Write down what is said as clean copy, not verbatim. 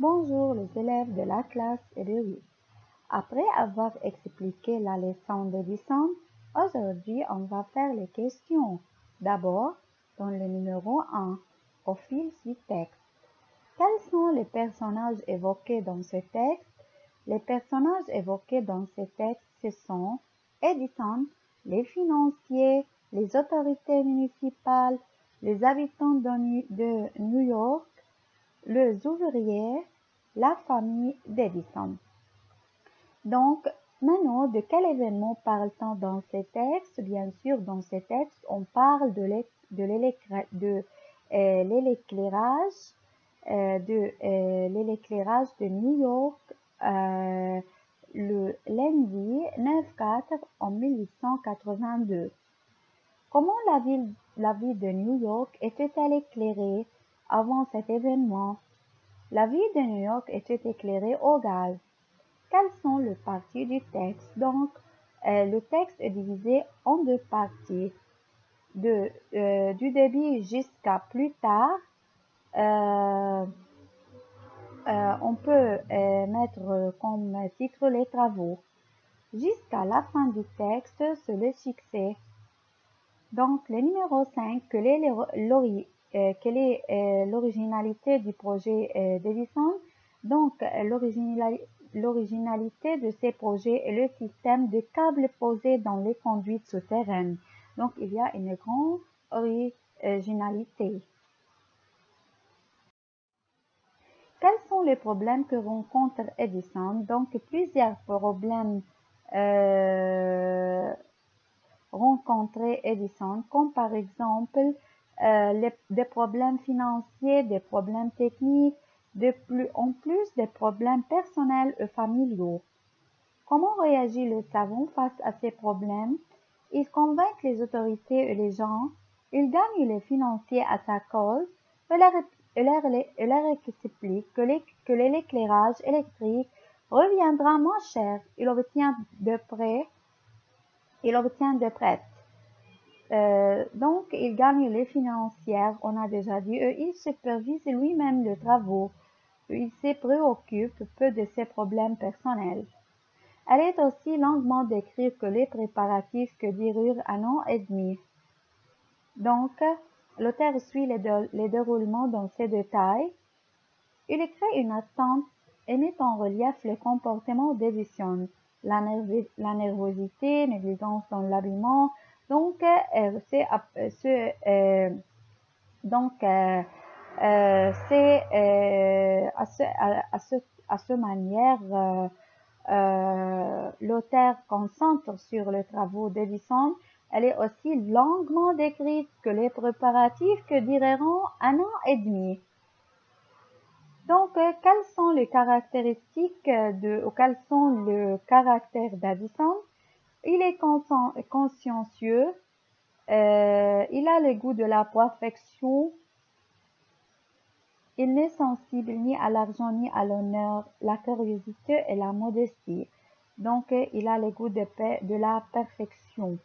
Bonjour les élèves de la classe de 8. Après avoir expliqué la leçon d'Edison, aujourd'hui on va faire les questions. D'abord, dans le numéro 1, au fil du texte. Quels sont les personnages évoqués dans ce texte? Les personnages évoqués dans ce texte, ce sont Edison, les financiers, les autorités municipales, les habitants de New York, les ouvriers, la famille d'Edison. Donc, maintenant, de quel événement parle-t-on dans ces textes? Bien sûr, dans ces textes, on parle de l'éclairage de New York le lundi 9/4 en 1882. Comment la ville de New York était-elle éclairée avant cet événement? La ville de New York était éclairée au gaz. Quelles sont les parties du texte? Donc, le texte est divisé en deux parties. Du début jusqu'à plus tard, on peut mettre comme titre les travaux. Jusqu'à la fin du texte, c'est le succès. Donc, le numéro 5, quelle est l'originalité du projet d'Edison? Donc, l'originalité de ces projets est le système de câbles posés dans les conduites souterraines. Donc, il y a une grande originalité. Quels sont les problèmes que rencontre Edison? Donc, plusieurs problèmes rencontrer Edison, comme par exemple des problèmes financiers, des problèmes techniques, en plus des problèmes personnels et familiaux. Comment réagit le savant face à ces problèmes? Il convainc les autorités et les gens, il gagne les financiers à sa cause, et leur explique que l'éclairage électrique reviendra moins cher. Il obtient de prêts. Donc, il gagne les financières, on a déjà dit, et il supervise lui-même les travaux. Il se préoccupe peu de ses problèmes personnels. Elle est aussi longuement décrite que les préparatifs que durent 1 an et demi. Donc, l'auteur suit les déroulements dans ces détails. Il crée une attente et met en relief le comportement d'Edison, la nervosité, négligence dans l'habillement. Donc, c'est à ce manière l'auteur concentre sur les travaux d'Edison. Elle est aussi longuement décrite que les préparatifs que dureront 1 an et demi. Donc, quelles sont les caractéristiques quels sont le caractère d'Edison? Il est consciencieux, il a le goût de la perfection, il n'est sensible ni à l'argent ni à l'honneur, la curiosité et la modestie. Donc, il a le goût de la perfection.